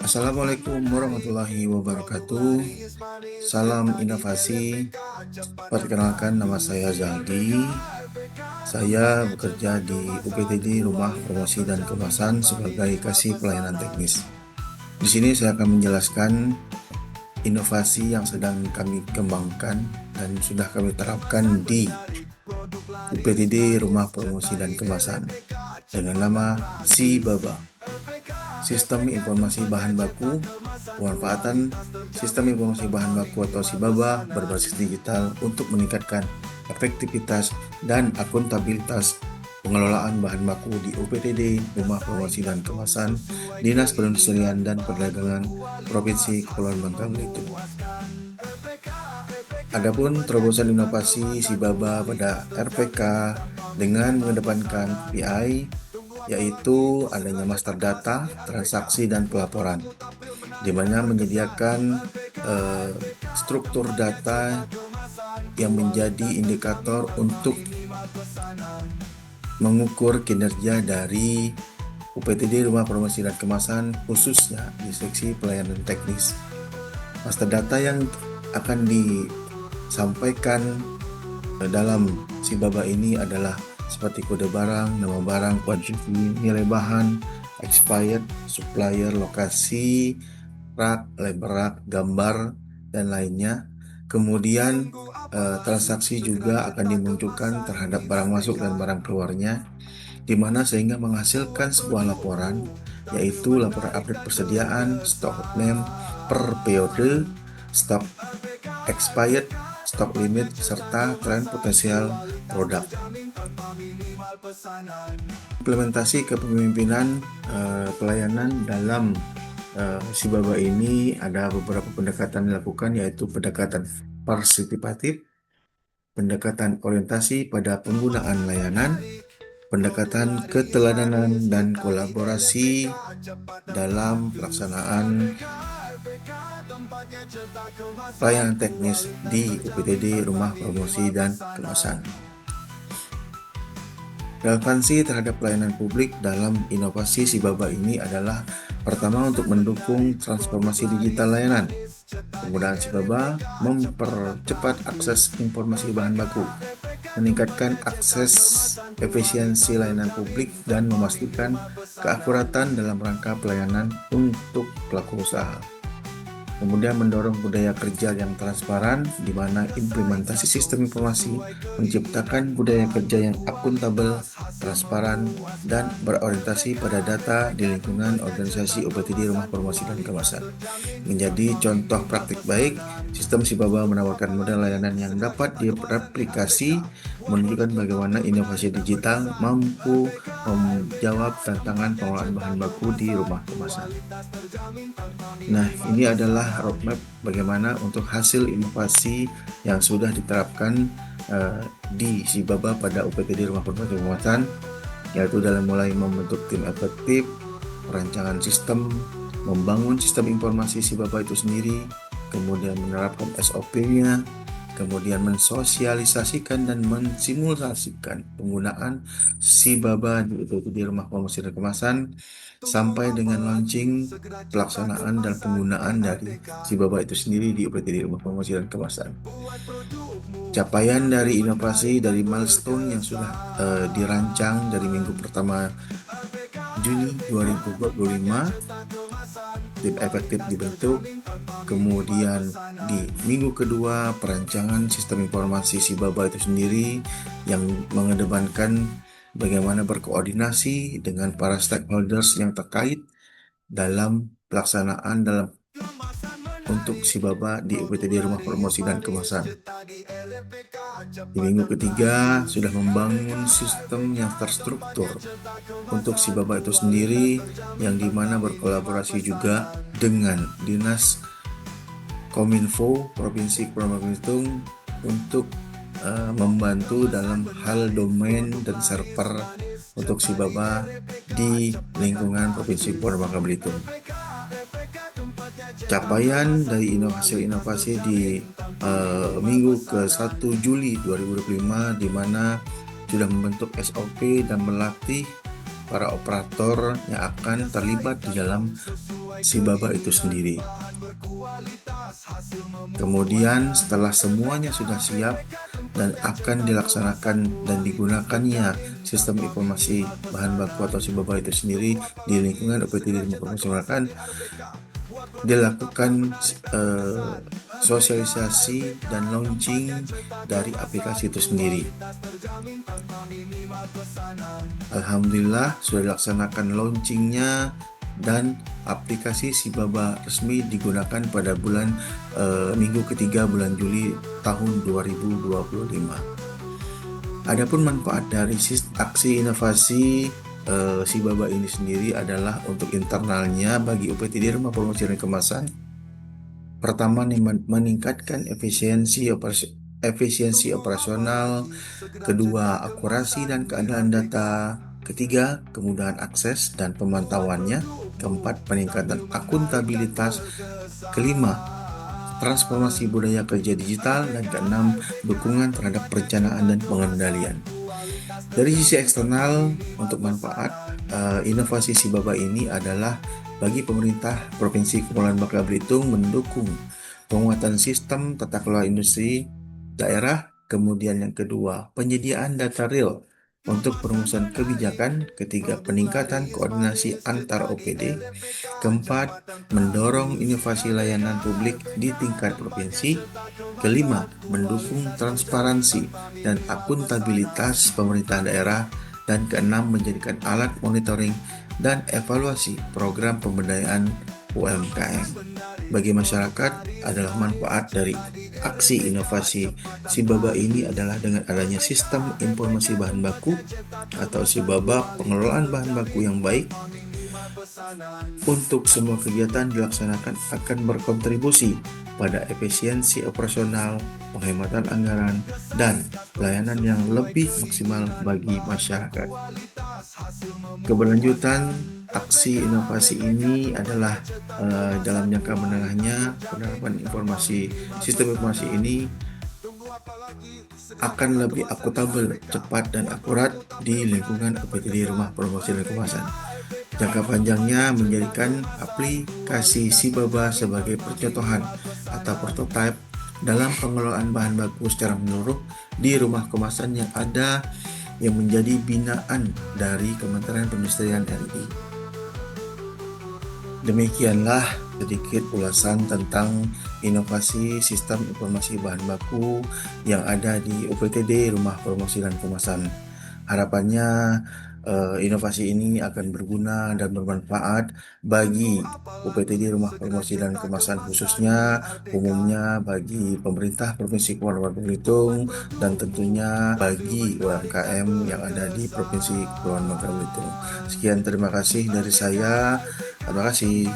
Assalamualaikum warahmatullahi wabarakatuh. Salam inovasi. Perkenalkan, nama saya Zaldi. Saya bekerja di UPTD Rumah Promosi dan Kemasan sebagai kasih pelayanan teknis. Di sini saya akan menjelaskan inovasi yang sedang kami kembangkan dan sudah kami terapkan di UPTD Rumah Promosi dan Kemasan dengan nama Sibaba. Sistem Informasi Bahan Baku. Pemanfaatan Sistem Informasi Bahan Baku atau Sibaba berbasis digital untuk meningkatkan efektivitas dan akuntabilitas pengelolaan bahan baku di UPTD Rumah Promosi dan Kemasan Dinas Perindustrian dan Perdagangan Provinsi Kepulauan Bangka Belitung. Adapun terobosan inovasi Sibaba pada RPK dengan mengedepankan KPI, yaitu adanya master data, transaksi, dan pelaporan, di mana menyediakan struktur data yang menjadi indikator untuk mengukur kinerja dari UPTD Rumah Promosi dan Kemasan, khususnya di seksi pelayanan teknis. Master data yang akan disampaikan dalam Sibaba ini adalah seperti kode barang, nama barang, kuantiti, nilai bahan, expired, supplier, lokasi, rak, label rak, gambar, dan lainnya. Kemudian transaksi juga akan dimunculkan terhadap barang masuk dan barang keluarnya, di mana sehingga menghasilkan sebuah laporan, yaitu laporan update persediaan, stok name per periode, stok expired, stok limit, serta tren potensial produk. Implementasi kepemimpinan pelayanan dalam Sibaba ini ada beberapa pendekatan dilakukan, yaitu pendekatan partisipatif, pendekatan orientasi pada penggunaan layanan, pendekatan keteladanan dan kolaborasi dalam pelaksanaan pelayanan teknis di UPTD Rumah Promosi dan Kemasan. Relevansi terhadap pelayanan publik dalam inovasi Sibaba ini adalah pertama, untuk mendukung transformasi digital layanan. Penggunaan Sibaba mempercepat akses informasi bahan baku, meningkatkan akses efisiensi layanan publik, dan memastikan keakuratan dalam rangka pelayanan untuk pelaku usaha. Kemudian mendorong budaya kerja yang transparan, di mana implementasi sistem informasi menciptakan budaya kerja yang akuntabel, transparan, dan berorientasi pada data di lingkungan organisasi UPTD Rumah Promosi dan Kemasan. Menjadi contoh praktik baik, sistem Sibaba menawarkan model layanan yang dapat direplikasi, menunjukkan bagaimana inovasi digital mampu menjawab tantangan pengelolaan bahan baku di rumah kemasan. Nah, ini adalah roadmap bagaimana untuk hasil inovasi yang sudah diterapkan di Sibaba pada UPTD Rumah Promosi dan Kemasan, yaitu dalam mulai membentuk tim efektif, perancangan sistem, membangun sistem informasi Sibaba itu sendiri, kemudian menerapkan SOP-nya, kemudian mensosialisasikan dan mensimulasikan penggunaan Sibaba di Rumah Promosi dan Kemasan, sampai dengan launching, pelaksanaan, dan penggunaan dari Sibaba itu sendiri di UPTD Rumah Promosi dan Kemasan. Capaian dari inovasi dari milestone yang sudah dirancang dari minggu pertama Juni 2025, tim efektif dibentuk. Kemudian di minggu kedua, perancangan sistem informasi Sibaba itu sendiri yang mengedepankan bagaimana berkoordinasi dengan para stakeholders yang terkait dalam pelaksanaan untuk Sibaba di UPTD Rumah Promosi dan Kemasan. Di minggu ketiga sudah membangun sistem yang terstruktur untuk Sibaba itu sendiri, yang dimana berkolaborasi juga dengan Dinas Kominfo Provinsi Kepulauan Belitung untuk membantu dalam hal domain dan server untuk Sibaba di lingkungan Provinsi Kepulauan Bangka Belitung. Capaian dari inovasi-inovasi di minggu ke-1 Juli 2025, di mana sudah membentuk SOP dan melatih para operator yang akan terlibat di dalam si Baba itu sendiri. Kemudian setelah semuanya sudah siap dan akan dilaksanakan dan digunakannya sistem informasi bahan baku atau si Baba itu sendiri di lingkungan UPTD Ilmu Permusikan, dilakukan sosialisasi dan launching dari aplikasi itu sendiri. Alhamdulillah sudah dilaksanakan launchingnya dan aplikasi si Baba resmi digunakan pada minggu ketiga bulan Juli tahun 2025. Adapun manfaat dari aksi inovasi si Baba ini sendiri adalah untuk internalnya bagi UPTD Rumah Promosi dan Kemasan. Pertama, meningkatkan efisiensi operasional. Kedua, akurasi dan keadilan data. Ketiga, kemudahan akses dan pemantauannya. Keempat, peningkatan akuntabilitas. Kelima, transformasi budaya kerja digital. Dan keenam, dukungan terhadap perencanaan dan pengendalian. Dari sisi eksternal, untuk manfaat inovasi si Baba ini adalah bagi pemerintah Provinsi Kepulauan Bangka Belitung mendukung penguatan sistem tata kelola industri daerah. Kemudian yang kedua, penyediaan data real untuk perumusan kebijakan. Ketiga, peningkatan koordinasi antar OPD. Keempat, mendorong inovasi layanan publik di tingkat provinsi. Kelima, mendukung transparansi dan akuntabilitas pemerintah daerah. Dan keenam, menjadikan alat monitoring dan evaluasi program pemberdayaan UMKM. Bagi masyarakat adalah manfaat dari aksi inovasi si Baba ini adalah dengan adanya sistem informasi bahan baku atau si Baba pengelolaan bahan baku yang baik untuk semua kegiatan dilaksanakan akan berkontribusi pada efisiensi operasional, penghematan anggaran, dan pelayanan yang lebih maksimal bagi masyarakat. Keberlanjutan aksi inovasi ini adalah dalam jangka menengahnya penerapan sistem informasi ini akan lebih akuntabel, cepat, dan akurat di lingkungan UPTD Rumah Promosi dan Kemasan. Jangka panjangnya menjadikan aplikasi si Baba sebagai percontohan atau prototipe dalam pengelolaan bahan baku secara menyeluruh di rumah kemasan yang ada yang menjadi binaan dari Kementerian Perindustrian RI. Demikianlah sedikit ulasan tentang inovasi sistem informasi bahan baku yang ada di UPTD Rumah Promosi dan Kemasan. Harapannya inovasi ini akan berguna dan bermanfaat bagi UPTD Rumah Promosi dan Kemasan khususnya, umumnya bagi pemerintah Provinsi Kepulauan Bangka Belitung, dan tentunya bagi UMKM yang ada di Provinsi Kepulauan Bangka Belitung. Sekian, terima kasih dari saya. Terima kasih.